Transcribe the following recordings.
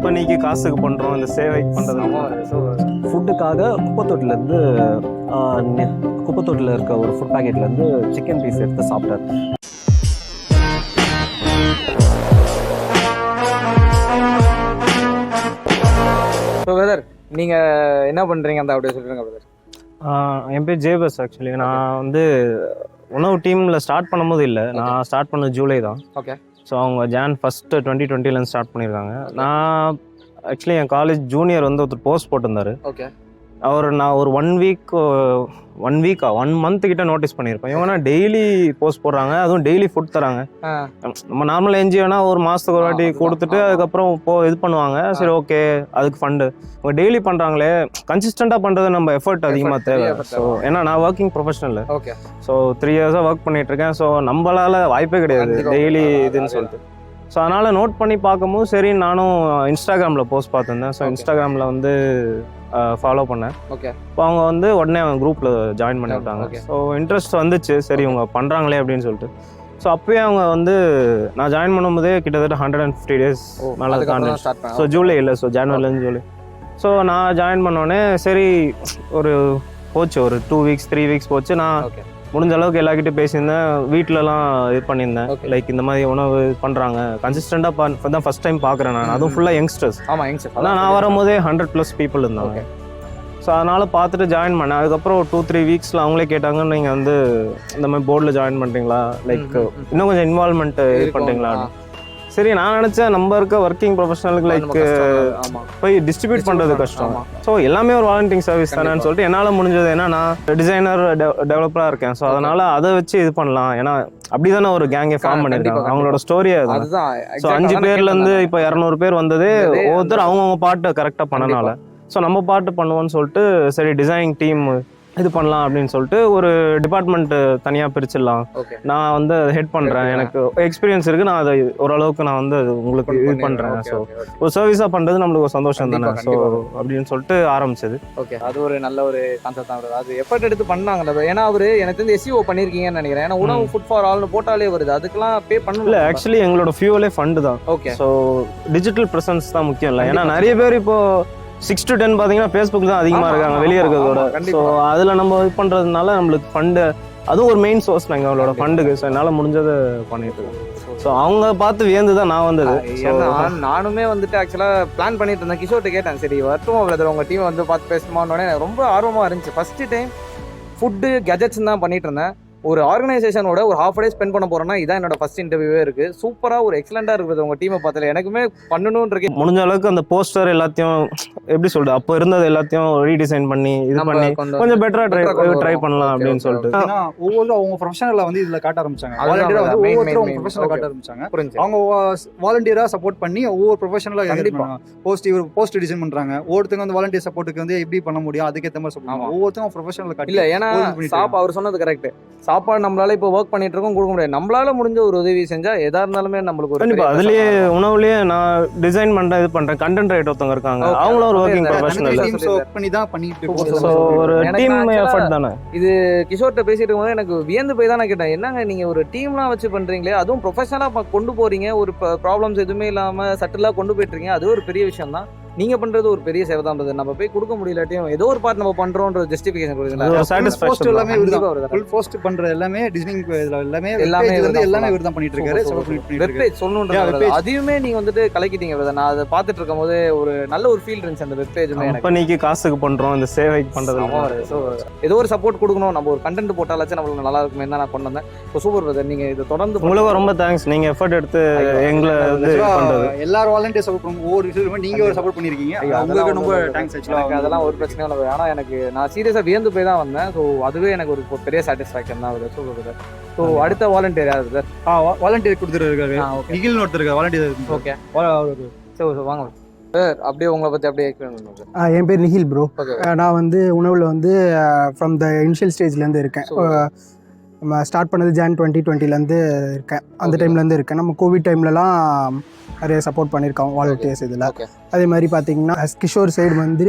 கம்பெனிக்கு காசுக்கு பண்ணுறோம், இந்த சேவைக்கு பண்ணுறது. ஸோ ஃபுட்டுக்காக குப்பத்தொட்டில் இருக்க ஒரு ஃபுட் பேக்கெட்லேருந்து சிக்கன் பீஸ் எடுத்து சாப்பிட்டார். ஸோ பிரதர், நீங்கள் என்ன பண்ணுறீங்க அந்த அப்படியே சொல்லுங்கள் பிரதர். என் பேர் ஜேபஸ். ஆக்சுவலி நான் வந்து உணவு டீமில் ஸ்டார்ட் பண்ணும்போது இல்லை, நான் ஸ்டார்ட் பண்ணது ஜூலை தான். ஓகே. ஸோ அவங்க Jan 1, 2020 ஸ்டார்ட் பண்ணியிருக்காங்க. நான் ஆக்சுவலி என் காலேஜ் ஜூனியர் வந்து ஒருத்தர் போஸ்ட் போட்டிருந்தாரு. ஓகே. நான் ஒரு 1 மந்த் கிட்ட நோட்டீஸ் பண்ணியிருப்பேன். இவங்கன்னா டெய்லி போஸ்ட் போடுறாங்க, அதுவும் டெய்லி ஃபுட் தராங்க. நம்ம நார்மல் என்ஜிஓனா ஒரு மாதத்துக்கு ஒரு வாட்டி கொடுத்துட்டு அதுக்கப்புறம் இது பண்ணுவாங்க. சரி, ஓகே, அதுக்கு ஃபண்டு. அவங்க டெய்லி பண்ணுறாங்களே, கன்சிஸ்டண்ட்டாக பண்ணுறது நம்ம எஃபர்ட் அதிகமாக தேவை. ஸோ ஏன்னா நான் ஒர்க்கிங் ப்ரொஃபஷனல். ஓகே. ஸோ 3 இயர்ஸாக ஒர்க் பண்ணிட்டு இருக்கேன். ஸோ நம்மளால வாய்ப்பே கிடையாது டெய்லி இதுன்னு சொல்லிட்டு. ஸோ அதனால் நோட் பண்ணி பார்க்கும்போது சரி, நானும் இன்ஸ்டாகிராமில் போஸ்ட் பார்த்துருந்தேன். ஸோ இன்ஸ்டாகிராமில் வந்து ஃபாலோ பண்ணேன். ஓகே. இப்போ அவங்க வந்து உடனே அவங்க குரூப்பில் ஜாயின் பண்ணி விட்டாங்க. ஸோ இன்ட்ரெஸ்ட் வந்துச்சு, சரி இவங்க பண்ணுறாங்களே அப்படின்னு சொல்லிட்டு. ஸோ அப்போயே அவங்க வந்து நான் ஜாயின் பண்ணும்போதே கிட்டத்தட்ட 150 days மேலே கான்டாக்ட். ஸோ ஜூலை இல்லை, ஸோ ஜனவரிலேருந்து ஜூலை. ஸோ நான் ஜாயின் பண்ணோடனே சரி ஒரு போச்சு, ஒரு 2 weeks 3 weeks போச்சு. நான் முடிஞ்ச அளவுக்கு எல்லாக்கிட்டையும் பேசியிருந்தேன், வீட்டிலலாம் இது பண்ணியிருந்தேன். லைக் இந்த மாதிரி உணவு பண்ணுறாங்க கன்சிஸ்டண்ட்டாக தான் ஃபஸ்ட் டைம் பார்க்குறேன் நான். அதுவும் ஃபுல்லாக யங்ஸ்டர்ஸ். ஆமாம், யங்ஸ்டர்ஸ். அதான் நான் வரும்போதே 100+ people இருந்தாங்க. ஸோ அதனால் பார்த்துட்டு ஜாயின் பண்ணேன். அதுக்கப்புறம் 2-3 weeks அவங்களே கேட்டாங்க, நீங்கள் வந்து இந்த மாதிரி போர்டில் ஜாயின் பண்ணுறீங்களா, லைக் இன்னும் கொஞ்சம் இன்வால்மெண்ட் இது பண்ணுறீங்களா. சரி, நான் நினச்சேன் நம்ம இருக்க ஒர்க்கிங் ப்ரொஃபஷனலுக்கு லைக் போய் டிஸ்ட்ரிபியூட் பண்ணுறது கஷ்டம். ஸோ எல்லாமே ஒரு வாலண்டியரிங் சர்வீஸ் தானேன்னு சொல்லிட்டு என்னால் முடிஞ்சது ஏன்னா நான் டிசைனர் டெவலப்பராக இருக்கேன். ஸோ அதனால் அதை வச்சு இது பண்ணலாம். ஏன்னா அப்படி தானே ஒரு கேங்கை ஃபார்ம் பண்ணியிருக்காங்க. அவங்களோட ஸ்டோரியே அதுதான். ஸோ 5 பேர்லேருந்து இப்போ 200 பேர் வந்தது. ஒவ்வொருத்தர் அவங்கவுங்க பாட்டு கரெக்டாக பண்ணனால ஸோ நம்ம பாட்டு பண்ணுவோன்னு சொல்லிட்டு சரி டிசைனிங் டீம் இது பண்ணலாம் அப்படின்னு சொல்லிட்டு ஒரு டிபார்ட்மெண்ட் தனியாக பிரிச்சிடலாம். நான் வந்து அதை ஹெட் பண்ணுறேன், எனக்கு எக்ஸ்பீரியன்ஸ் இருக்குது, நான் அதை ஓரளவுக்கு நான் வந்து உங்களுக்கு இது பண்ணுறேன். ஸோ ஒரு சர்வீஸாக பண்ணுறது நம்மளுக்கு ஒரு சந்தோஷம் தானே. ஸோ அப்படின்னு சொல்லிட்டு ஆரம்பிச்சது. ஓகே, அது ஒரு நல்ல ஒரு கான்செப்ட் தான். அது எஃபர்ட் எடுத்து பண்ணாங்கல்ல. ஏன்னா அவர் எனக்கு வந்து SEO பண்ணியிருக்கீங்கன்னு நினைக்கிறேன். ஏன்னா உணவு ஃபுட் ஃபார் ஆல்னு போட்டாலே வருது, அதுக்கெல்லாம் பே பண்ணல. ஆக்சுவலி எங்களோட ஃபியூவலே ஃபண்டு தான். ஓகே. ஸோ டிஜிட்டல் ப்ரெசன்ஸ் தான் முக்கியம் இல்லை. ஏன்னா நிறைய பேர் இப்போ 6 to 10 பார்த்தீங்கன்னா ஃபேஸ்புக் தான் அதிகமாக இருக்காங்க வெளியே இருக்கிறதோட. ஸோ அதில் நம்ம இது பண்ணுறதுனால நம்மளுக்கு ஃபண்டு அதுவும் ஒரு மெயின் சோர்ஸ் நாங்கள் அவங்களோட ஃபண்டுக்கு. ஸோ என்னால் முடிஞ்சதை பண்ணிட்டு இருக்கோம். ஸோ அவங்க பார்த்து வியந்து தான் நான் வந்தது. நானுமே வந்துட்டு ஆக்சுவலாக பிளான் பண்ணிட்டு இருந்தேன். கிஷோர்ட்ட கேட்டேன், சரி வரட்டும் பிரதர் உங்கள் டீம் வந்து பார்த்து பேசணுமான்னு. ரொம்ப ஆர்வமாக இருந்துச்சு. ஃபஸ்ட்டு டைம் ஃபுட்டு கெஜெட்ஸ் தான் பண்ணிட்டு இருந்தேன். ஒரு ஆர்கனைசேஷனோட ஒரு ½ day ஸ்பெண்ட் பண்ண போறேன்னா இதான் என்னோட ஃபர்ஸ்ட் இன்டர்வியூவே இருக்கு. சூப்பரா ஒரு எக்ஸலண்டா இருக்குது உங்க டீமை பார்த்தால. எனக்குமே பண்ணணும்னு இருக்கு. முடிஞ்ச அளவுக்கு அந்த போஸ்டர் எல்லாத்தையும் எப்படி சொல்றது, அப்போ இருந்தது எல்லாத்தையும் ரீடிசைன் பண்ணி இது பண்ணி கொஞ்சம் பெட்டரா ட்ரை பண்ணலாம் அப்படின்னு சொல்லிட்டு ஒவ்வொரு அவங்க ப்ரொஃபஷனலா வந்து இதுல காட்ட ஆரம்பிச்சாங்க. வாலண்டியரா வந்து ஒவ்வொருத்தரும் ப்ரொஃபஷனலா காட்ட ஆரம்பிச்சாங்க. அவங்க வாலண்டியரா சப்போர்ட் பண்ணி ஒவ்வொரு ப்ரொஃபஷனலா போஸ்ட் டிசைன் பண்றாங்க. ஒவ்வொருத்தங்க வந்து வாலண்டியர் சப்போர்ட்டுக்கு வந்து எப்படி பண்ண முடியும் அதுக்கேற்ற மாதிரி சொல்றாங்க. ஒவ்வொருத்தரும் ப்ரொஃபஷனலா காட்ட இல்ல. ஏன்னா அவர் சொன்னது கரெக்ட். சாப்பாடு நம்மளால இப்போ ஒர்க் பண்ணிட்டு இருக்கோம், கொடுக்க முடியாது. நம்மளால முடிஞ்ச ஒரு உதவி செஞ்சா எதா இருந்தாலுமே நம்மளுக்கு கண்டிப்பா. அதுலயே உணவுலயே நான் டிசைன் பண்றேன், இது பண்றேன். கண்டென்ட் ரைட்டர் ஒருத்தவங்க இருக்காங்க, அவங்களும் ஒரு ஒர்க்கிங் ப்ரொஃபஷனல். ஒர்க் பண்ணி தான் பண்ணிட்டு இருக்கோம். சோ ஒரு டீம் எஃபர்ட் தானே இது. கிஷோர்ட்ட பேசிட்டு இருக்கும்போது எனக்கு வியந்து போய் தான் கேட்டேன், என்னங்க நீங்க ஒரு டீம்லாம் வச்சு பண்றீங்களே, அதுவும் ப்ரொஃபஷனலா கொண்டு போறீங்க, ஒரு ப்ராப்ளம்ஸ் எதுவுமே இல்லாம சட்டிலா கொண்டு போயிட்டு இருக்கீங்க. அது ஒரு பெரிய விஷயம் தான். நீங்க பண்றது ஒரு பெரிய சேவை தான். நம்ம போய் கொடுக்க முடியலாட்டியும் ஏதோ ஒரு பார்ட் நம்ம பண்றோம்ன்ற ஜஸ்டிஃபிகேஷன் கொடுக்குறீங்களா. போஸ்ட் எல்லாமே ஃபுல் போஸ்ட் பண்ற எல்லாமே டிசைனிங் எல்லாமே இவர் தான் பண்ணிட்டு இருக்காரு. வெப்பேஜ் சொல்லணும்ன்றது அதையுமே நீங்க வந்துட்டு கலக்கிட்டீங்க. நான் அதை பார்த்துட்டு இருக்கும் போது ஒரு நல்ல ஒரு ஃபீல் இருந்துச்சு. அந்த வெப்பேஜுமே கம்பெனிக்கு காசுக்கு பண்றோம், இந்த சேவைக்கு பண்றது. ஸோ ஏதோ ஒரு சப்போர்ட் கொடுக்கணும், நம்ம ஒரு கண்டென்ட் போட்டாலாச்சும் நம்மளுக்கு நல்லா இருக்குமே தான் நான் கொண்டு வந்தேன். இப்போ சூப்பர் பிரதர், நீங்க இதை தொடர்ந்து உங்களுக்கு ரொம்ப தேங்க்ஸ். நீங்க எஃபர்ட் எடுத்து எங்களை வந்து எல்லாரும் வாலண்டியர் சப்போர்ட் ஒவ்வொரு விஷயமும் நீங்க ஒரு சப்போர்ட் பண்ணியிருக்கீங்க. ஐயோ, உங்களுக்கு அதெல்லாம் ரொம்ப ஒண்ணும் தேங்க்ஸ் எனக்கு ஆக்சுவலாக. அதெல்லாம் ஒரு பிரச்சனையும் இல்லை. ஆனால் எனக்கு நான் சீரியஸாக வியந்து போய் தான் வந்தேன். ஸோ அதுவே எனக்கு ஒரு பெரிய சாட்டிஸ்ஃபேக்ஷன் தான் வருது. Super sir. ஸோ அடுத்த வாலண்டியர் யாரு சார்? வாலண்டியர் கொடுத்துருக்காரு. ஓகே நிகில்னு ஒருத்தர் இருக்காரு வாலண்டியர். ஓகே சரி வாங்க சார். அப்படியே உங்களை பற்றி அப்படியே எக்ஸ்பிளைன் பண்ணுங்க சார். என் பேர் நிகில் ப்ரோ. ஓகே நான் வந்து உணவில் வந்து ஃப்ரம் த இனிஷியல் ஸ்டேஜ்லேருந்து இருக்கேன். நம்ம ஸ்டார்ட் பண்ணது ஜான் 2020 இருக்கேன். அந்த டைம்லேருந்து இருக்கேன். நம்ம கோவிட் டைம்லலாம் நிறைய சப்போர்ட் பண்ணியிருக்கோம் வாலண்டியர்ஸ் இதில். ஓகே அதே மாதிரி பார்த்தீங்கன்னா கிஷோர் சைடு வந்து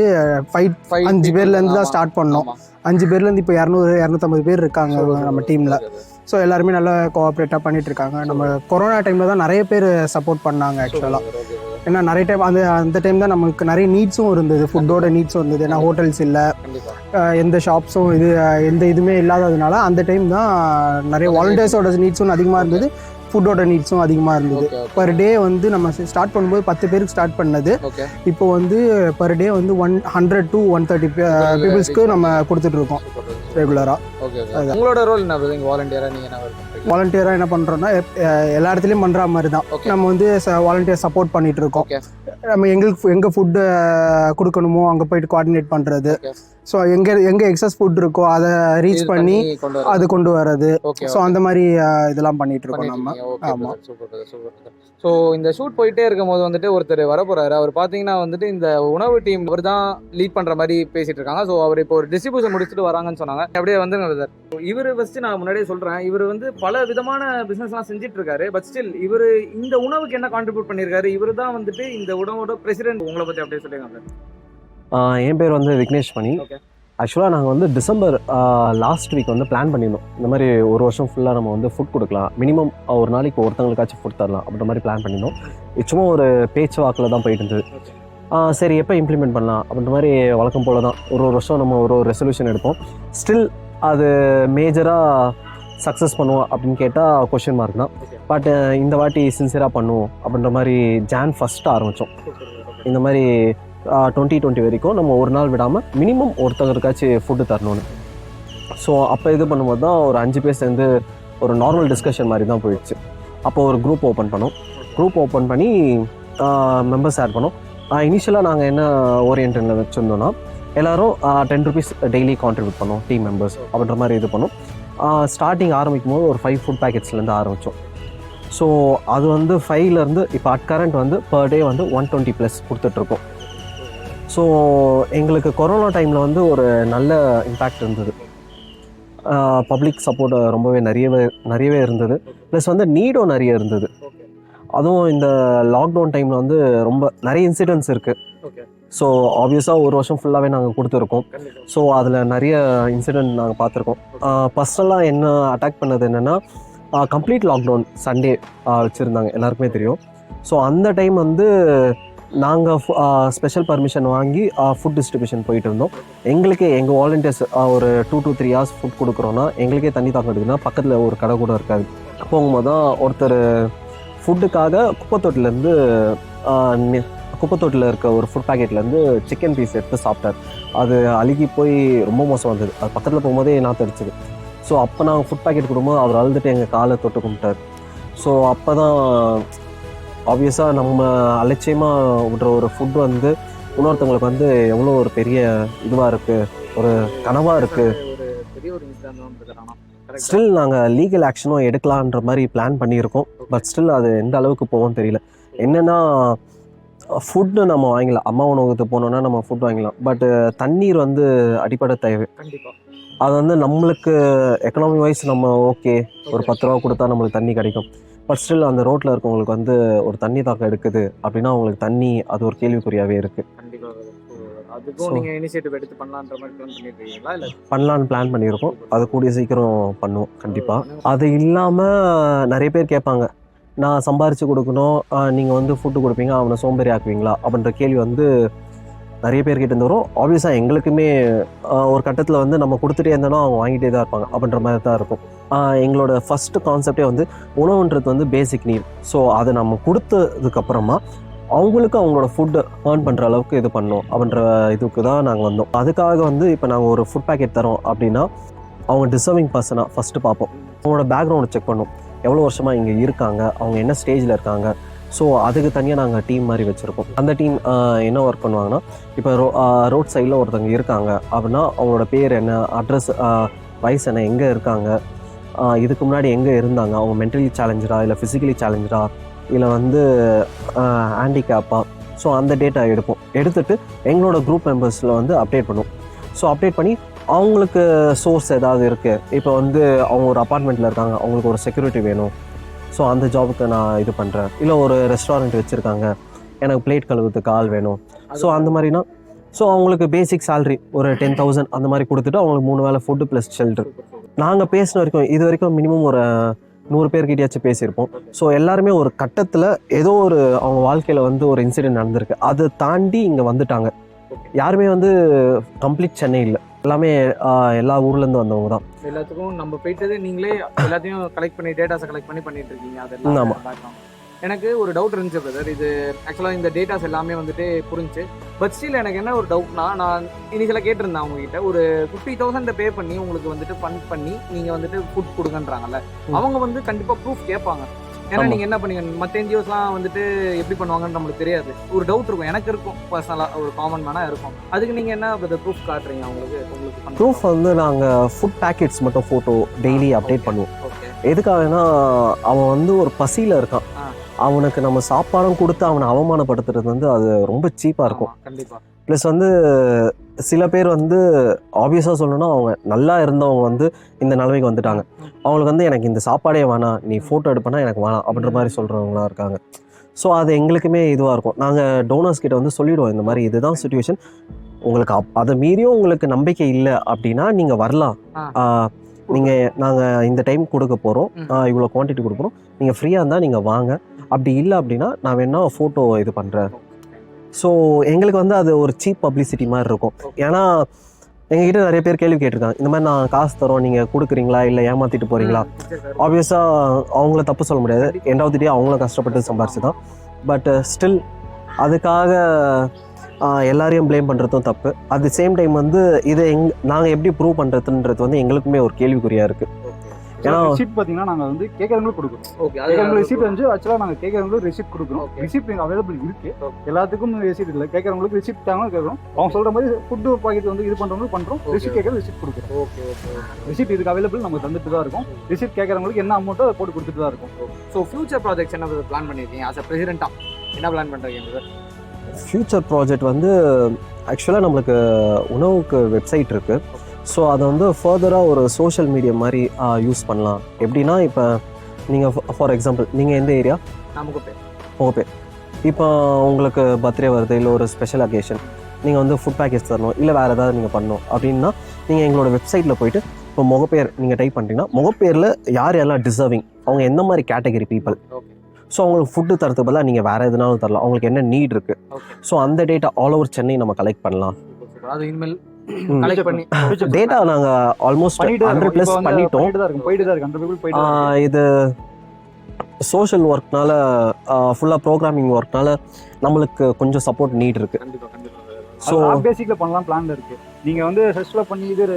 5 பேர்லேருந்து தான் ஸ்டார்ட் பண்ணோம். 5 பேர்லேருந்து இப்போ 200-250 பேர் இருக்காங்க நம்ம டீமில். ஸோ எல்லாருமே நல்லா கோஆப்ரேட்டாக பண்ணிட்டு இருக்காங்க. நம்ம கொரோனா டைமில் தான் நிறைய பேர் சப்போர்ட் பண்ணாங்க ஆக்சுவலாக. ஏன்னா நிறைய டைம் அந்த டைம் தான் நமக்கு நிறைய நீட்ஸும் இருந்தது, ஃபுட்டோட நீட்ஸும் இருந்தது. ஏன்னா ஹோட்டல்ஸ் இல்லை, எந்த ஷாப்ஸும் எந்த இதுவுமே இல்லாததுனால அந்த டைம் தான் நிறைய வாலண்டியர்ஸோட நீட்ஸும் அதிகமாக இருந்தது, ஃபுட்டோட நீட்ஸும் அதிகமாக இருந்தது. பர் டே வந்து நம்ம ஸ்டார்ட் பண்ணும்போது 10 பேருக்கு ஸ்டார்ட் பண்ணது. இப்போ வந்து பர் டே வந்து 100 to 130 பீப்புள்ஸ்க்கு நம்ம கொடுத்துட்ருக்கோம் ரெகுலராக. உங்களோட ரோல் என்ன இங்கே வாலண்டியராக நீங்கள் என்ன பண்ணுறீங்க? வாலண்டியராக என்ன பண்ணுறோன்னா எல்லா இடத்துலையும் பண்ணுற மாதிரி தான் நம்ம வந்து வாலண்டியர் சப்போர்ட் பண்ணிட்டு இருக்கோம். நம்ம எங்கே ஃபுட்டு கொடுக்கணுமோ அங்கே போயிட்டு கோஆர்டினேட் பண்ணுறது. ஸோ எங்கே எக்ஸஸ் ஃபுட் இருக்கோ அதை ரீச் பண்ணி அது கொண்டு வர்றது. ஸோ அந்த மாதிரி இதெல்லாம் பண்ணிட்டு இருக்கோம் நம்ம. ஆமாம். ஸோ இந்த ஷூட் போயிட்டே இருக்கும் போது வந்துட்டு ஒருத்தர் வரப்போறாரு. அவர் பார்த்தீங்கன்னா வந்துட்டு இந்த உணவு டீம் அவர் தான் லீட் பண்ணுற மாதிரி பேசிட்டு இருக்காங்க. ஸோ அவர் இப்போ ஒரு டிஸ்ட்ரிபியூஷன் முடிச்சுட்டு வராங்கன்னு சொன்னாங்க. அப்படியே வந்துங்க சார். இவர் ஃபர்ஸ்ட் நான் முன்னாடியே சொல்கிறேன், இவர் வந்து பல விதமான பிஸ்னஸ்லாம் செஞ்சுட்டு இருக்காரு. பட் ஸ்டில் இவர் இந்த உணவுக்கு என்ன கான்ட்ரிபியூட் பண்ணியிருக்காரு? இவர் தான் வந்துட்டு இந்த உணவோட பிரசிடென்ட். உங்களை பற்றி அப்படியே சொல்லுங்க சார். என் பேர் வந்து விக்னேஷ் மணி. ஆக்சுவலாக நாங்கள் வந்து டிசம்பர் லாஸ்ட் வீக் வந்து பிளான் பண்ணியிருந்தோம். இந்த மாதிரி ஒரு வருஷம் ஃபுல்லாக நம்ம வந்து ஃபுட் கொடுக்கலாம், மினிமம் ஒரு நாளைக்கு ஒருத்தங்களுக்காச்சும் ஃபுட் தரலாம் அப்படின்ற மாதிரி பிளான் பண்ணியிருந்தோம். சும்மா ஒரு பேச்சு வாக்கில் தான் போயிட்டு இருந்தது. சரி எப்போ இம்ப்ளிமெண்ட் பண்ணலாம் அப்படின்ற மாதிரி வழக்கம் போல் தான் ஒரு வருஷம் நம்ம ஒரு ரெசல்யூஷன் எடுப்போம். ஸ்டில் அது மேஜராக சக்ஸஸ் பண்ணுவோம் அப்படின்னு கேட்டால் கொஷின் மார்க் தான். பட் இந்த வாட்டி சின்சியராக பண்ணுவோம் அப்படின்ற மாதிரி ஜான் 1 ஆரம்பித்தோம். இந்த மாதிரி 2020 வரைக்கும் நம்ம ஒரு நாள் விடாமல் மினிமம் ஒருத்தவருக்காச்சும் ஃபுட்டு தரணும்னு. ஸோ அப்போ இது பண்ணும்போது தான் ஒரு 5 பேர் சேர்ந்து ஒரு நார்மல் டிஸ்கஷன் மாதிரி தான் போயிடுச்சு. அப்போ ஒரு குரூப் ஓப்பன் பண்ணோம். குரூப் ஓப்பன் பண்ணி மெம்பர்ஸ் ஆட் பண்ணோம். இனிஷியலாக நாங்கள் என்ன ஓரியன்டில் வச்சுருந்தோன்னா எல்லோரும் 10 rupees டெய்லி கான்ட்ரிபியூட் பண்ணோம் டீம் மெம்பர்ஸ் அப்படின்ற மாதிரி இது பண்ணோம். ஸ்டார்டிங் ஆரம்பிக்கும் போது ஒரு 5 ஃபுட் பேக்கெட்ஸ்லேருந்து ஆரம்பித்தோம். ஸோ அது வந்து 5லேருந்து இப்போ அட் கரண்ட் வந்து பர் டே வந்து 120+ கொடுத்துட்ருக்கோம். ஸோ எங்களுக்கு கொரோனா டைமில் வந்து ஒரு நல்ல இம்பேக்ட் இருந்தது. பப்ளிக் சப்போர்ட் ரொம்பவே நிறையவே இருந்தது. ப்ளஸ் வந்து நீடும் நிறைய இருந்தது. அதுவும் இந்த லாக்டவுன் டைமில் வந்து ரொம்ப நிறைய இன்சிடென்ட்ஸ் இருக்குது. ஸோ ஆப்வியஸாக ஒரு வருஷம் ஃபுல்லாகவே நாங்கள் கொடுத்துருக்கோம். ஸோ அதில் நிறைய இன்சிடென்ட் நாங்கள் பார்த்துருக்கோம். பர்சனலாக என்ன அட்டாக் பண்ணது என்னென்னா கம்ப்ளீட் லாக்டவுன் சண்டே வச்சுருந்தாங்க, எல்லாருக்குமே தெரியும். ஸோ அந்த டைம் வந்து நாங்கள் ஸ்பெஷல் பர்மிஷன் வாங்கி ஃபுட் டிஸ்ட்ரிபியூஷன் போயிட்டு இருந்தோம். எங்கள் வாலண்டியர்ஸ் ஒரு 2 to 3 hours ஃபுட் கொடுக்குறோன்னா எங்களுக்கே தண்ணி தாக்கம் எடுக்குதுன்னா பக்கத்தில் ஒரு கடை கூட இருக்காது. போகும்போது தான் ஒருத்தர் ஃபுட்டுக்காக குப்பத்தொட்டில் இருக்க ஒரு ஃபுட் பேக்கெட்லேருந்து சிக்கன் பீஸ் எடுத்து சாப்பிட்டார். அது அழுகி போய் ரொம்ப மோசம் வந்தது. அது பக்கத்தில் போகும்போதே நாத்தடிச்சுது. ஸோ அப்போ நாங்கள் ஃபுட் பேக்கெட் கொடுக்கும்போது அவர் அழுதுட்டு எங்கள் காலை தொட்டு கும்பிட்டார். ஸோ அப்போ தான் ஆப்வியஸாக நம்ம அலட்சியமாக விடுற ஒரு ஃபுட் வந்து இன்னொருத்தவங்களுக்கு வந்து எவ்வளோ ஒரு பெரிய இதுவாக இருக்குது, ஒரு கனவாக இருக்குது. ஸ்டில் நாங்கள் லீகல் ஆக்ஷனும் எடுக்கலான்ற மாதிரி பிளான் பண்ணியிருக்கோம். பட் ஸ்டில் அது எந்த அளவுக்கு போவோம்னு தெரியல. என்னென்னா ஃபுட்டு நம்ம வாங்கிக்கலாம், அம்மா உணவகத்துக்கு போனோன்னா நம்ம ஃபுட் வாங்கிக்கலாம். பட் தண்ணீர் வந்து அடிப்படை தேவை. அது வந்து நம்மளுக்கு எக்கனாமி வைஸ் நம்ம ஓகே ஒரு 10 ரூபா கொடுத்தா நம்மளுக்கு தண்ணி கிடைக்கும். பட் ஸ்டில் அந்த ரோட்டில் இருக்கவங்களுக்கு வந்து ஒரு தண்ணி தாக்கம் எடுக்குது அப்படின்னா அவங்களுக்கு தண்ணி அது ஒரு கேள்விக்குறியாகவே இருக்குது. பண்ணலான்னு பிளான் பண்ணியிருக்கோம். அது கூடிய சீக்கிரம் பண்ணுவோம் கண்டிப்பாக. அது இல்லாமல் நிறைய பேர் கேட்பாங்க, நான் சம்பாரித்து கொடுக்கணும், நீங்கள் வந்து ஃபுட்டு கொடுப்பீங்க, அவனை சோம்பேறி ஆக்குவீங்களா அப்படின்ற கேள்வி வந்து நிறைய பேர்கிட்ட இருந்து வரும். ஆப்வியஸாக எங்களுக்குமே ஒரு கட்டத்தில் வந்து நம்ம கொடுத்துட்டே இருந்தோன்னா அவங்க வாங்கிட்டே தான் இருப்பாங்க அப்படின்ற மாதிரி தான் இருக்கும். எங்களோட ஃபஸ்ட்டு கான்செப்டே வந்து உணவுன்றது வந்து பேசிக் நீட். ஸோ அதை நம்ம கொடுத்ததுக்கப்புறமா அவங்களுக்கு அவங்களோட ஃபுட்டு ஏர்ன் பண்ணுற அளவுக்கு இது பண்ணோம் அப்படின்ற இதுக்கு தான் நாங்கள் வந்தோம். அதுக்காக வந்து இப்போ நாங்கள் ஒரு ஃபுட் பேக்கெட் தரோம் அப்படின்னா அவங்க டிசர்விங் பர்சனாக ஃபஸ்ட்டு பார்ப்போம். அவங்களோட பேக்ரவுண்டை செக் பண்ணோம், எவ்வளோ வருஷமாக இங்கே இருக்காங்க, அவங்க என்ன ஸ்டேஜில் இருக்காங்க. ஸோ அதுக்கு தனியாக நாங்கள் டீம் மாதிரி வச்சுருக்கோம். அந்த டீம் என்ன ஒர்க் பண்ணுவாங்கன்னா, இப்போ ரோட் சைடில் ஒருத்தவங்க இருக்காங்க அப்படின்னா அவங்களோட பேர் என்ன, அட்ரஸ், வயசு என்ன, எங்கே இருக்காங்க, இதுக்கு முன்னாடி எங்கே இருந்தாங்க, அவங்க மென்டலி சேலஞ்சரா இல்லை ஃபிசிக்கலி சேலஞ்சரா இல்லை வந்து ஹேண்டிகேப்பா, ஸோ அந்த டேட்டா எடுத்துட்டு எங்களோட குரூப் மெம்பர்ஸில் வந்து அப்டேட் பண்ணுவோம். ஸோ அப்டேட் பண்ணி அவங்களுக்கு சோர்ஸ் ஏதாவது இருக்குது, இப்போ வந்து அவங்க ஒரு அப்பார்ட்மெண்ட்டில் இருக்காங்க, அவங்களுக்கு ஒரு செக்யூரிட்டி வேணும், ஸோ அந்த ஜாபுக்கு நான் இது பண்ணுறேன். இல்லை ஒரு ரெஸ்டாரண்ட் வச்சுருக்காங்க, எனக்கு பிளேட் கழுவுறதுக்கு ஆள் வேணும், ஸோ அந்த மாதிரினா ஸோ அவங்களுக்கு பேசிக் சேலரி ஒரு 10,000 அந்த மாதிரி கொடுத்துட்டு அவங்களுக்கு 3 வேளை ஃபுட்டு ப்ளஸ் ஷெல்டர். நாங்கள் பேசின வரைக்கும் இது வரைக்கும் மினிமம் ஒரு 100 பேர்கிட்டயாச்சும் பேசியிருப்போம். ஸோ எல்லாருமே ஒரு கட்டத்தில் ஏதோ ஒரு அவங்க வாழ்க்கையில் வந்து ஒரு இன்சிடென்ட் நடந்திருக்கு, அதை தாண்டி இங்கே வந்துட்டாங்க. யாருமே வந்து கம்ப்ளீட் சென்னை இல்லை, எல்லாமே எல்லா ஊர்லேருந்து வந்தவங்க தான். எல்லாத்துக்கும் நம்ம போயிட்டது நீங்களே எல்லாத்தையும் கலெக்ட் பண்ணி டேட்டாஸை கலெக்ட் பண்ணி பண்ணிட்டு இருக்கீங்க. அதெல்லாம் ஆமாம். எனக்கு ஒரு டவுட் இருந்துச்சு பிரதர். இது ஆக்சுவலாக இந்த டேட்டாஸ் எல்லாமே வந்துட்டு புரிஞ்சு, பட் ஸ்டில் எனக்கு என்ன ஒரு டவுட்னா, நான் இனிஷியலாக கேட்டிருந்தேன் அவங்ககிட்ட ஒரு 50,000 பே பண்ணி உங்களுக்கு வந்துட்டு ஃபண்ட் பண்ணி நீங்கள் வந்துட்டு ஃபுட் கொடுங்கன்றாங்கல்ல, அவங்க வந்து கண்டிப்பாக ப்ரூஃப் கேட்பாங்க. ஏன்னா நீங்கள் என்ன பண்ணீங்க, மற்ற என்ஜிஓஸ்லாம் வந்துட்டு எப்படி பண்ணுவாங்கன்னு நம்மளுக்கு தெரியாது. ஒரு டவுட் இருக்கும், எனக்கு இருக்கும் பர்சனலாக, ஒரு காமன் மேனாக இருக்கும். அதுக்கு நீங்கள் என்ன ப்ரூஃப் காட்டுறீங்க உங்களுக்கு? ப்ரூஃப் வந்து நாங்கள் ஃபுட் பேக்கெட்ஸ் மட்டும் ஃபோட்டோ டெய்லி அப்டேட் பண்ணுவோம். எதுக்காகனா அவன் வந்து ஒரு பசியில் இருக்கான், அவனுக்கு நம்ம சாப்பாடும் கொடுத்து அவனை அவமானப்படுத்துறது வந்து அது ரொம்ப சீப்பாக இருக்கும். கண்டிப்பாக. ப்ளஸ் வந்து சில பேர் வந்து ஆப்வியஸாக சொல்லணும்னா அவங்க நல்லா இருந்தவங்க வந்து இந்த நிலைமைக்கு வந்துட்டாங்க. அவங்களுக்கு வந்து எனக்கு இந்த சாப்பாடே வேணாம், நீ ஃபோட்டோ எடுப்பனா எனக்கு வேணாம் அப்படின்ற மாதிரி சொல்கிறவங்களாம் இருக்காங்க. ஸோ அது எங்களுக்குமே இதுவாக இருக்கும். நாங்கள் டோனர்ஸ் கிட்ட வந்து சொல்லிவிடுவோம், இந்த மாதிரி இதுதான் சுச்சுவேஷன், உங்களுக்கு அதை மீறியும் உங்களுக்கு நம்பிக்கை இல்லை அப்படின்னா நீங்கள் வரலாம், நீங்கள் நாங்கள் இந்த டைம் கொடுக்க போகிறோம், இவ்வளோ குவான்டிட்டி கொடுக்குறோம், நீங்கள் ஃப்ரீயாக இருந்தால் நீங்கள் வாங்க, அப்படி இல்லை அப்படின்னா நான் வேணா ஃபோட்டோ இது பண்ணுறேன். ஸோ எங்களுக்கு வந்து அது ஒரு சீப் பப்ளிசிட்டி மாதிரி இருக்கும். ஏன்னா எங்ககிட்ட நிறைய பேர் கேள்வி கேட்டிருக்காங்க, இந்த மாதிரி நான் காசு தரோம் நீங்கள் கொடுக்குறீங்களா இல்லை ஏமாற்றிட்டு போகிறீங்களா. ஆப்வியஸாக அவங்கள தப்பு சொல்ல முடியாது, எண்ட் ஆஃப் தி டே அவங்களும் கஷ்டப்பட்டு சம்பாரிச்சு தான். பட் ஸ்டில் அதுக்காக எல்லாரையும் ப்ளேம் பண்ணுறதும் தப்பு. அட் தி சேம் டைம் வந்து இதை நாங்கள் எப்படி ப்ரூவ் பண்ணுறதுன்றது வந்து எங்களுக்குமே ஒரு கேள்விக்குறியாக இருக்குது. ஏன்னா ரிசிப்ட் பார்த்தீங்கன்னா நாங்கள் வந்து கேட்குறவங்களுக்கு கொடுக்குறோம். கேட்குறவங்களுக்கு ரிசிப்ட் வந்து ஆக்சுவலாக நாங்கள் கேட்குறவங்களுக்கு ரிசிப்ட் கொடுக்குறோம். ரிசிப்ட் எங்கள் அவைலபிள் இருக்குது, எல்லாத்துக்கும் ரிசிப்ட் இல்லை. கேட்குறவங்களுக்கு ரிசிப்ட் தாங்க கேட்குறோம், அவங்க சொல்கிற மாதிரி ஃபுட்டு பாக்கெட் வந்து இது பண்ணுறவங்களுக்கு பண்ணுறோம், ரிசிப்ட் கேட்குறது ரிசிப்ட் கொடுக்குறோம். ரிசிப்ட் இதுக்கு அவைலபிள் நம்ம தந்துட்டு தான் இருக்கும். ரிசிப்ட் கேட்குறவங்களுக்கு என்ன அமௌண்ட்டோ அதை போட்டு கொடுத்துட்டு தான் இருக்கும். ஸோ ஃபியூச்சர் ப்ராஜெக்ட்ஸ் என்ன பிளான் பண்ணியிருக்கீங்க ஆஸ் அ பிரசிடென்ட்டாக, என்ன பிளான் பண்ணுறீங்க? ஃப்யூச்சர் ப்ராஜெக்ட் வந்து ஆக்சுவலாக நம்மளுக்கு உணவுக்கு வெப்சைட் இருக்குது. ஸோ அதை வந்து ஃபர்தராக ஒரு சோஷியல் மீடியா மாதிரி யூஸ் பண்ணலாம். எப்படின்னா இப்போ நீங்கள் ஃபார் எக்ஸாம்பிள் நீங்கள் எந்த ஏரியா? முகப்பேர். இப்போ உங்களுக்கு பர்த்டே வருது இல்லை ஒரு ஸ்பெஷல் அக்கேஷன், நீங்கள் வந்து ஃபுட் பேக்கேஜ் தரணும் இல்லை வேறு ஏதாவது நீங்கள் பண்ணணும் அப்படின்னா நீங்கள் எங்களோட வெப்சைட்டில் போய்ட்டு இப்போ முகப்பேர் நீங்கள் டைப் பண்ணிட்டீங்கன்னா முகப்பேரில் யார் எல்லாம் டிசர்விங், அவங்க எந்த மாதிரி கேட்டகரி பீப்புள், ஸோ அவங்களுக்கு ஃபுட்டு தரத்துக்கு பதிலாக நீங்கள் வேறு எதுனாலும் தரலாம், அவங்களுக்கு என்ன நீட் இருக்குது. ஸோ அந்த டேட்டா ஆல் ஓவர் சென்னை நம்ம கலெக்ட் பண்ணலாம். அது இனிமேல் டேட்டா நாங்கள் ஆல்மோஸ்ட் 100+ பண்ணிட்டோம். இது சோஷியல் ஒர்க்னால ஃபுல்லாக ப்ரோக்ராமிங் ஒர்க்னால நம்மளுக்கு கொஞ்சம் சப்போர்ட் நீட் இருக்குது. ஸோ பேசிக்கில் பண்ணலாம் பிளான்ல இருக்குது. நீங்கள் வந்து சர்ச்சில் பண்ணி இதில்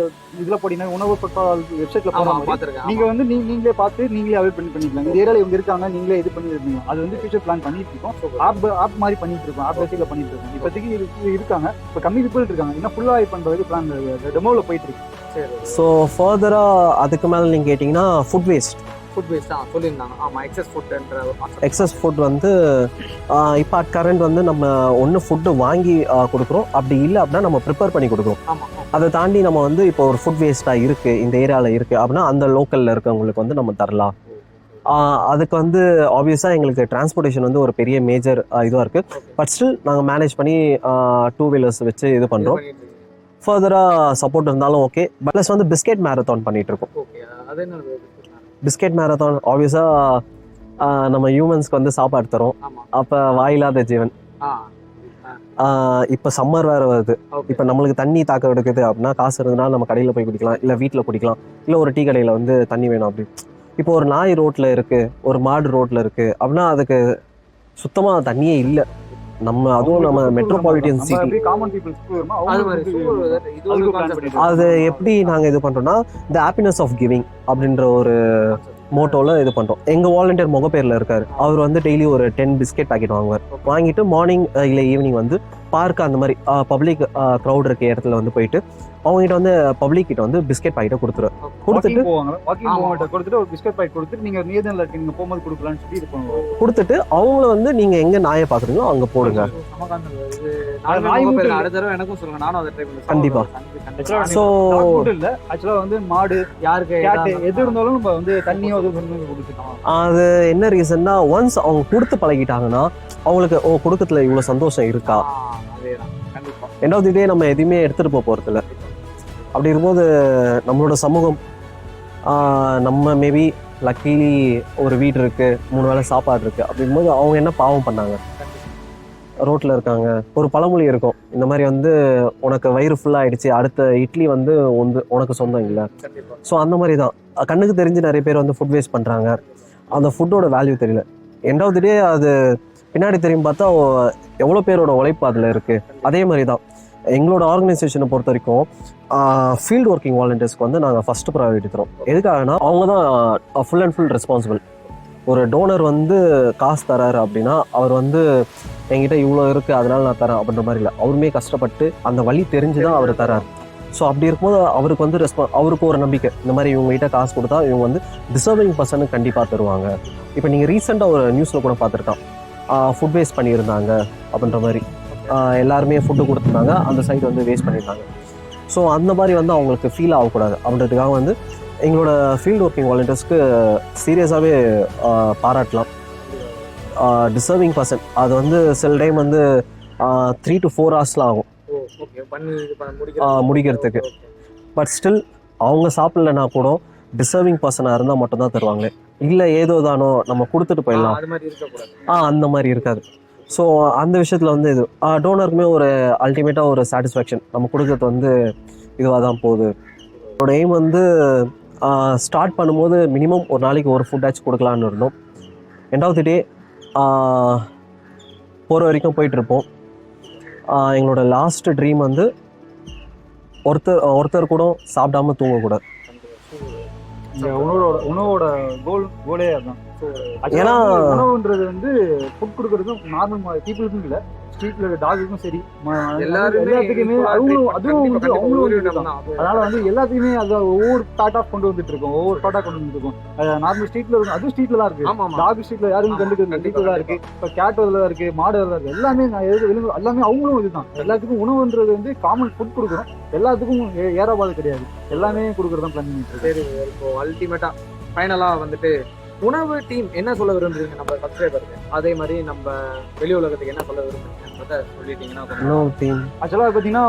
போட்டிங்கன்னா உணவு வெப்சைட்டில் போகலாம். நீங்கள் வந்து நீங்களே பார்த்து நீங்களே அவைல் பண்ணிக்கலாம். இந்த ஏரியாவில் இவங்க இருக்காங்க, நீங்களே இது பண்ணிருக்கீங்க. அது வந்து ஃபியூச்சர் பிளான் பண்ணிட்டு இருக்கோம். ஆப் மாதிரி பண்ணிட்டு இருக்கோம், ஆப் பேசிக்கில் பண்ணிட்டு இருக்கோம். இப்போதைக்கு இருக்காங்க, இப்போ கம்மி பீப்புள் இருக்காங்க, இன்னும் ஃபுல்லாக பண்ணுறதுக்கு பிளான் டெமோவில் போயிட்டு இருக்கு. ஸோ ஃபர்தராக அதுக்கு மேலே நீங்கள் கேட்டிங்கன்னா ஃபுட் வேஸ்ட் தான் சொல்லியிருந்தாங்க. ஆமாம், எக்ஸஸ் ஃபுட் வந்து இப்போ அட் கரண்ட் வந்து நம்ம ஒன்று ஃபுட்டு வாங்கி கொடுக்குறோம், அப்படி இல்லை அப்படின்னா நம்ம ப்ரிப்பேர் பண்ணி கொடுக்குறோம். அதை தாண்டி நம்ம வந்து இப்போ ஒரு ஃபுட் வேஸ்ட்டாக இருக்குது இந்த ஏரியாவில் இருக்குது அப்படின்னா அந்த லோக்கலில் இருக்கவங்களுக்கு வந்து நம்ம தரலாம். அதுக்கு வந்து ஆப்வியஸாக எங்களுக்கு டிரான்ஸ்போர்ட்டேஷன் வந்து ஒரு பெரிய மேஜர் இதுவாக இருக்குது. பட் ஸ்டில் நாங்கள் மேனேஜ் பண்ணி 2 வீலர்ஸ் வச்சு இது பண்ணுறோம். ஃபர்தராக சப்போர்ட் இருந்தாலும் ஓகே. ப்ளஸ் வந்து பிஸ்கெட் மேரத்தான் பண்ணிகிட்ருக்கோம். பிஸ்கெட் மேரத்தான் ஆப்வியஸாக நம்ம ஹியூமன்ஸ்க்கு வந்து சாப்பாடு தரோம், அப்போ வாயில்லாத ஜீவன். இப்போ சம்மர் வேறு வருது, இப்போ நம்மளுக்கு தண்ணி தாக்க எடுக்குது அப்படின்னா காசு இருந்ததுனால நம்ம கடையில் போய் குடிக்கலாம், இல்லை வீட்டில் குடிக்கலாம், இல்லை ஒரு டீ கடையில் வந்து தண்ணி வேணும் அப்படி. இப்போ ஒரு நாய் ரோட்டில் இருக்குது, ஒரு மாடு ரோட்டில் இருக்குது அப்படின்னா அதுக்கு சுத்தமாக தண்ணியே இல்லை. நம்ம அதுவும் நம்ம மெட்ரோபாலிட்டன் சிட்டி, அது எப்படி நாங்கள் இது பண்ணுறோன்னா த ஹாப்பினஸ் ஆஃப் கிவிங் அப்படின்ற ஒரு மோட்டோவில் இது பண்ணுறோம். எங்கள் வாலண்டியர் முகப்பேரில் இருக்கார். அவர் வந்து டெய்லி ஒரு 10 பிஸ்கெட் பாக்கெட் வாங்குவார். வாங்கிட்டு மார்னிங் இல்லை ஈவினிங் வந்து பார்க்கு அந்த மாதிரி பப்ளிக் க்ரௌட் இருக்க இடத்துல வந்து போயிட்டு அவங்ககிட்ட வந்து பப்ளிக் கிட்ட வந்து பிஸ்கெட் பாக்கெட்டை கொடுத்துட்டு கொடுத்துட்டு ஒரு பிஸ்கட் பாக்கெட் கொடுத்துட்டு நீங்க நீதன்ல இருக்கீங்க போகும்போது கொடுக்கலாம்னு சொல்லி இது பண்ணுவோம். கொடுத்துட்டு அவங்கள வந்து நீங்க எங்க நாயை பாக்குறீங்களோ அங்க போடுங்க. கண்டிப்பா. ஸோ இல்ல ஆக்சுவலா வந்து மாடு யாருக்கு எது இருந்தாலும் நம்ம வந்து தண்ணியோ அது கொடுத்துட்டோம். அது என்ன ரீசன்னா ஒன்ஸ் அவங்க கொடுத்து பழகிட்டாங்கன்னா அவங்களுக்கு கொடுக்கறதுல இவ்வளவு சந்தோஷம் இருக்கா. ரெண்டாவது இதே நம்ம எதுவுமே எடுத்துட்டு போறது இல்லை. அப்படி இருக்கும்போது நம்மளோட சமூகம் நம்ம மேபி லக்கிலி ஒரு வீடு இருக்கு, 3 வேளை சாப்பாடு இருக்கு. அப்படிங்கும்போது அவங்க என்ன பாவம் பண்ணாங்க, ரோட்ல இருக்காங்க. ஒரு பழமொழி இருக்கும் இந்த மாதிரி வந்து உனக்கு வயிறு ஃபுல்லா ஆயிடுச்சு, அடுத்த இட்லி வந்து உனக்கு சொந்தம் இல்லை. ஸோ அந்த மாதிரி தான் கண்ணுக்கு தெரிஞ்சு நிறைய பேர் வந்து ஃபுட் வேஸ்ட் பண்றாங்க. அந்த ஃபுட்டோட வேல்யூ தெரியல. ரெண்டாவது டே அது பின்னாடி தெரியும் பார்த்தா எவ்வளோ பேரோட உழைப்பு அதில் இருக்குது. அதே மாதிரி தான் எங்களோட ஆர்கனைசேஷனை பொறுத்த வரைக்கும் ஃபீல்டு ஒர்க்கிங் வாலண்டியர்ஸ்க்கு வந்து நாங்கள் ஃபஸ்ட்டு ப்ரையாரிட்டி தரோம். எதுக்காகனா அவங்க தான் ஃபுல் அண்ட் ஃபுல் ரெஸ்பான்சிபிள். ஒரு டோனர் வந்து காசு தராரு அப்படின்னா அவர் வந்து என்கிட்ட இவ்வளோ இருக்குது அதனால நான் தரேன் அப்படின்ற மாதிரி இல்லை. அவருமே கஷ்டப்பட்டு அந்த வழி தெரிஞ்சு தான் அவர் தராரு. ஸோ அப்படி இருக்கும்போது அவருக்கு வந்து அவருக்கு ஒரு நம்பிக்கை, இந்த மாதிரி இவங்ககிட்ட காசு கொடுத்தா இவங்க வந்து டிசர்விங் பர்சனுக்கு கண்டிப்பாக தருவாங்க. இப்போ நீங்கள் ரீசெண்டாக ஒரு நியூஸில் கூட பார்த்துருக்கான், ஃபுட் வேஸ்ட் பண்ணியிருந்தாங்க அப்படின்ற மாதிரி. எல்லாருமே ஃபுட்டு கொடுத்துருந்தாங்க, அந்த சைடு வந்து வேஸ்ட் பண்ணியிருந்தாங்க. ஸோ அந்த மாதிரி வந்து அவங்களுக்கு ஃபீல் ஆகக்கூடாது அப்படின்றதுக்காக வந்து எங்களோட ஃபீல்டு ஒர்க்கிங் வாலண்டியர்ஸ்க்கு சீரியஸாகவே பாராட்டலாம். டிசர்விங் பர்சன் அது வந்து சில டைம் வந்து 3 to 4 hours ஆகும் முடிக்கிறதுக்கு. பட் ஸ்டில் அவங்க சாப்பிட்லன்னா கூட டிசர்விங் பர்சனாக இருந்தால் மட்டும்தான் தருவாங்களே. இல்லை ஏதோ தானோ நம்ம கொடுத்துட்டு போயிடலாம் அந்த மாதிரி இருக்காது. ஸோ அந்த விஷயத்தில் வந்து இது டோனருக்குமே ஒரு அல்டிமேட்டாக ஒரு சாட்டிஸ்ஃபேக்ஷன். நம்ம கொடுக்கறது வந்து இதுவாக தான் போகுது. என்னோட எய்ம் வந்து ஸ்டார்ட் பண்ணும்போது மினிமம் ஒரு நாளைக்கு ஒரு ஃபுட்டாச்சும் கொடுக்கலான்னு இருந்தோம். ரெண்டாவது டே போகிற வரைக்கும் போயிட்டுருப்போம். எங்களோட லாஸ்ட் ட்ரீம் வந்து ஒருத்தர் கூட சாப்பிடாம தூங்கக்கூடாது. உணவோட கோலே அதுதான். ஏன்னா உணவுன்றது வந்து ஃபுட் கொடுக்கறது நார்மல் பீப்புளுக்கும் இல்லை, ஸ்ட்ரீட்ல டாகுக்கும் சரி எல்லாத்துக்குமே அதுவும் வந்து அவங்களும். அதனால வந்து எல்லாத்துக்குமே அது ஒவ்வொரு தாட்டா கொண்டு வந்துட்டு இருக்கோம், ஒவ்வொரு தாட்டா கொண்டு வந்துட்டு இருக்கோம். நார்மல் ஸ்ட்ரீட்ல இருக்கும், அதுவும் ஸ்ட்ரீட்ல தான் இருக்கு. டாக் ஸ்ட்ரீட்ல யாரும் கண்டுக்கிறது ஸ்ட்ரீட்ல தான் இருக்கு. இப்போ கேட் தான் இருக்கு, மாடு தான் இருக்கு. எல்லாமே எல்லாமே அவங்களும் இதுதான். எல்லாத்துக்கும் உணவுன்றது வந்து காமன் ஃபுட் கொடுக்குறோம், எல்லாத்துக்கும் ஏறாபாடு கிடையாது, எல்லாமே கொடுக்குறதான் பிளான் பண்ணிட்டு. சரி, இப்போ அல்டிமேட்டா ஃபைனலா வந்துட்டு உணவு டீம் என்ன சொல்ல விரும்புறீங்க நம்ம சப்ஸ்கிரைபருக்கு, அதே மாதிரி நம்ம வெளி உலகத்துக்கு என்ன சொல்ல விரும்புறீங்கன்றத சொல்லிட்டீங்கன்னா. ஆக்சுவலாக பார்த்தீங்கன்னா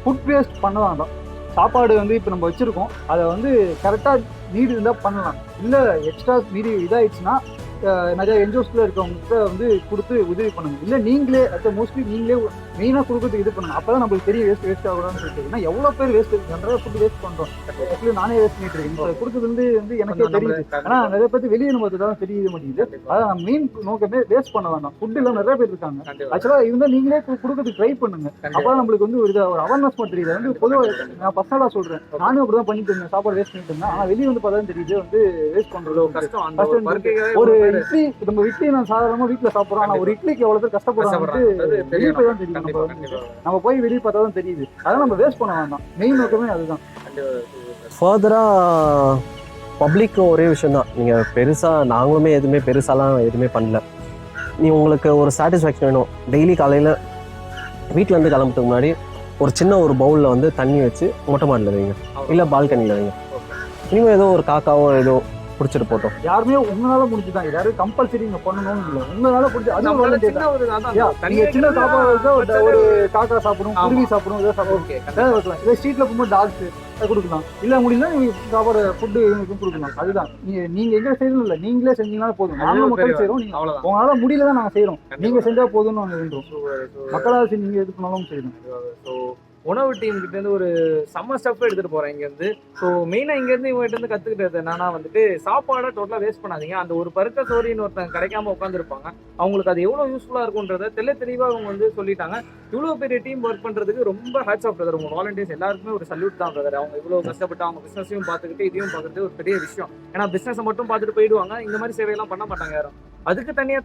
ஃபுட் வேஸ்ட் பண்ண வேண்டாம். சாப்பாடு வந்து இப்போ நம்ம வச்சிருக்கோம், அதை வந்து கரெக்டாக நீடு இருந்தால் பண்ணலாம். இல்லை எக்ஸ்ட்ரா மீறி இதாகிடுச்சுன்னா நிறைய என்ஜிஓஸ்ல இருக்கவங்ககிட்ட வந்து கொடுத்து உதவி பண்ணுங்க. இல்லை நீங்களே மோஸ்ட்லி நீங்களே மெயினாக கொடுக்கறதுக்கு இது பண்ணுங்க. அப்போ தான் நம்மளுக்கு தெரிய வேஸ்ட் ஆகக்கூடாதுன்னு சொல்லிட்டு. ஏன்னா எவ்வளோ பேர் வேஸ்ட் நிறைய ஃபுட் வேஸ்ட் பண்ணுறோம். ஆக்சுவலி நானே வேஸ்ட் பண்ணிட்டு இருக்கேன். இப்போ கொடுக்குறது வந்து எனக்கே தெரியுது, ஆனால் நிறைய பேர் வெளியே நம்ம தான் தெரிய மாட்டேங்குது. அதான் மெயின் நோக்கமே வேஸ்ட் பண்ண வேண்டாம். ஃபுட் எல்லாம் நிறைய பேர் இருக்காங்க. ஆக்சுவலாக இருந்தால் நீங்களே கொடுக்கறதுக்கு ட்ரை பண்ணுங்க. அப்போ நம்மளுக்கு வந்து ஒரு அவேர்னஸ் மட்டும் தெரியுது. வந்து பொதுவாக நான் பர்சனலாக சொல்கிறேன், நானும் அப்படி தான் பண்ணிட்டு இருந்தேன், சாப்பாடு வேஸ்ட் பண்ணிட்டு இருந்தேன். ஆனால் வெளியே வந்து பார்த்தா தெரியுது வந்து வேஸ்ட் பண்ணுறது ஒரு இட்லி. நம்ம இட்லி நான் சாதாரணமா வீட்டுல சாப்பிடுறோம், ஆனா ஒரு இட்லிக்கு எவ்வளவு பேர் கஷ்டப்படுறாங்க வெளியே போய் தான் தெரியும். நம்ம போய் வெளியே பார்த்தா தான் தெரியுது. அதெல்லாம் நம்ம வேஸ்ட் பண்ண வேண்டாம். மெயின் நோக்கமே அதுதான். ஃபர்தரா பப்ளிக் ஒரே விஷயம் தான், நீங்க பெருசா நாங்களுமே பெருசாலாம் எதுவுமே பண்ணல. நீ உங்களுக்கு ஒரு சாட்டிஸ்ஃபேக்ஷன் வேணும். டெய்லி காலையில வீட்டுல இருந்து கிளம்புறதுக்கு முன்னாடி ஒரு சின்ன ஒரு பவுல்ல வந்து தண்ணி வச்சு மொட்டை மாடியில் வைங்க, இல்ல பால்கனியில் வைங்க. இனிமேல் ஏதோ ஒரு காக்காவோ ஏதோ பிடிச்சிட்டு போட்டோம். யாருமே உங்களால முடிஞ்சுதான், யாரும் கம்பல்சரி நீங்க பண்ணணும்னு இல்லை. உங்களால பிடிச்சி அது சின்ன சாப்பாடு ஒரு காக்கா சாப்பிடும், குருவி சாப்பிடும், இதை சாப்பிடும். இதே ஸ்ட்ரீட்ல போகும்போது டாக்ஸ் கொடுக்கலாம். இல்ல முடியல நீங்க சாப்பாடு ஃபுட்டு கொடுக்கலாம். அதுதான் நீங்க எங்க செய்யணும் இல்லை, நீங்களே செஞ்சீங்கன்னா போதும். நாங்களும் மக்கள் செய்யறோம், நீங்க உங்களால முடியலதான் நாங்க செய்யறோம். நீங்க செஞ்சா போதும்னு நாங்க வேண்டோம். மக்களால் நீங்க எது பண்ணாலும் செய்யணும். உணவு டீம் கிட்ட இருந்து ஒரு செம்ம ஸ்டெப் எடுத்துட்டு போறேன் இங்க இருந்து. ஸோ மெயினா இங்க இருந்து இவங்க இருந்து கத்துக்கிட்டது என்னன்னா வந்துட்டு சாப்பாடை டோட்டலா வேஸ்ட் பண்ணாதீங்க. அந்த ஒரு பருக்க சோரின்னு ஒருத்தங்க கிடைக்காம உட்காந்துருப்பாங்க, அவங்களுக்கு அது எவ்வளவு யூஸ்ஃபுல்லா இருக்கும்ன்றத தெளிவா அவங்க வந்து சொல்லிட்டாங்க. இவ்வளவு பெரிய டீம் ஒர்க் பண்றதுக்கு ரொம்ப ஹேட்ஸ் ஆஃப் பிரதர். உங்க வாலண்டியர்ஸ் எல்லாருக்குமே ஒரு சல்யூட் தான் பிரதர். அவங்க இவ்வளவு கஷ்டப்பட்டு அவங்க பிசினஸையும் பார்த்துக்கிட்டு இதையும் பார்க்கறது ஒரு பெரிய விஷயம். ஏன்னா பிசினஸ் மட்டும் பார்த்துட்டு போயிடுவாங்க, இந்த மாதிரி சேவையெல்லாம் பண்ண மாட்டாங்க யாரும். அதுக்கு தனியா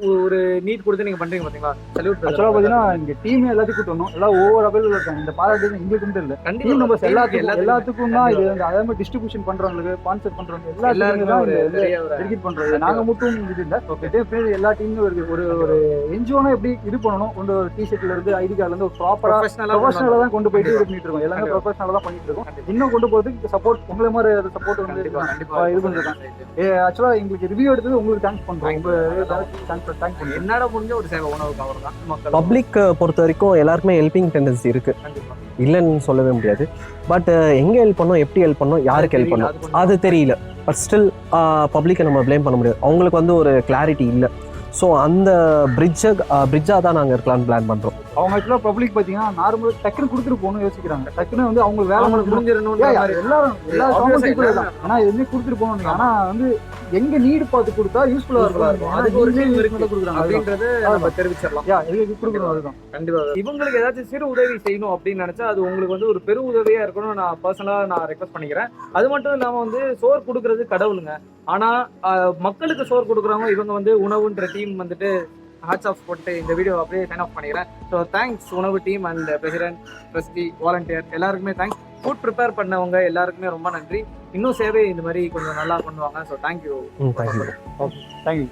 ஒரு நீட் கொடுத்து நீங்க பண்றீங்க பாத்தீங்களா, சல்யூட். ஆக்சுவலா பாத்தீங்கன்னா இங்க டீம் எல்லாத்தையும் கூட்டு வரணும், எல்லாம் ஒவ்வொரு அவைலபிள் இருக்காங்க. இந்த பாராட்டு இங்க மட்டும் இல்ல, டீம் நம்பர்ஸ் எல்லாத்துக்கும் தான் இது. அதே மாதிரி டிஸ்ட்ரிபியூஷன் பண்றவங்களுக்கு, ஸ்பான்சர் பண்றவங்க எல்லாருக்கும் தான் டெடிகேட் பண்றது. நாங்க மட்டும் இது இல்ல, எல்லா டீமும் ஒரு ஒரு என்ஜிஓனா எப்படி இது பண்ணணும், கொண்டு ஒரு டிஷர்ட்ல இருந்து ஐடி கார்டுல இருந்து ஒரு ப்ராப்பரா ப்ரொஃபஷனலா தான் கொண்டு போயிட்டு இது பண்ணிட்டு இருக்கோம். எல்லாமே ப்ரொஃபஷனலா தான் பண்ணிட்டு இருக்கோம். இன்னும் கொண்டு போறதுக்கு சப்போர்ட் உங்களை மாதிரி சப்போர்ட் வந்து இது பண்ணிருக்காங்க. ஆக்சுவலா எங்களுக்கு ரிவ்யூ எடுத்தது உங்களுக்கு தேங்க்ஸ் பண்றோம். என்னடா முடிஞ்ச ஒரு சேவை உணவுக்கு அவர் தான் மக்கள். பப்ளிக் பொறுத்த வரைக்கும் எல்லாருக்குமே ஹெல்பிங் டெண்டன்சி இருக்கு, இல்லைன்னு சொல்லவே முடியாது. பட் எங்க ஹெல்ப் பண்ணோம், எப்படி ஹெல்ப் பண்ணோம், யாருக்கு ஹெல்ப் பண்ணோம் அது தெரியல. பட் ஸ்டில் பப்ளிக்கை நம்ம ப்ளேம் பண்ண முடியாது, அவங்களுக்கு வந்து ஒரு கிளாரிட்டி இல்லை. ஸோ அந்த பிரிட்ஜாக தான் நாங்கள் இருக்கலாம்னு பிளான் பண்ணுறோம். அவங்க ஆக்சுவலாக பப்ளிக் பார்த்தீங்கன்னா நார்மலாக டக்குன்னு கொடுத்துட்டு போகணும்னு யோசிக்கிறாங்க. டக்குன்னு வந்து அவங்க வேலை முடிஞ்சிடணும் எல்லாரும் ஆனால் எதுவுமே கொடுத்துட்டு போகணும். ஆனால் வந்து எங்க நீடு பார்த்து கொடுத்தா யூஸ்ஃபுல்லாக இருக்கும். அதுக்கு ஒரு கொடுக்குறாங்க அப்படின்றது நம்ம தெரிவிச்சிடலாம். கொடுக்குறோம் அதுதான். கண்டிப்பா இவங்களுக்கு ஏதாச்சும் சிறு உதவி செய்யணும் அப்படின்னு நினைச்சா அது உங்களுக்கு வந்து ஒரு பெரு உதவியா இருக்கணும். நான் பர்சனலா நான் ரெக்வஸ்ட் பண்ணிக்கிறேன். அது மட்டும் இல்லாம வந்து சோறு கொடுக்கறது கடவுளுங்க, ஆனா மக்களுக்கு சோறு கொடுக்குறவங்க இவங்க வந்து உணவுன்ற டீம் வந்துட்டு ஹேட்ஸ் ஆஃப் போட்டு இந்த வீடியோ அப்படியே சைன் ஆஃப் பண்ணிக்கிறேன். ஸோ தேங்க்ஸ் உணவு team and president, trustee, volunteer எல்லாருக்குமே தேங்க்ஸ். ஃபுட் ப்ரிப்பேர் பண்ணவங்க எல்லாருக்குமே ரொம்ப நன்றி. இன்னும் சேவை இந்த மாதிரி கொஞ்சம் நல்லா பண்ணுவாங்க. So thank you. தேங்க்யூ.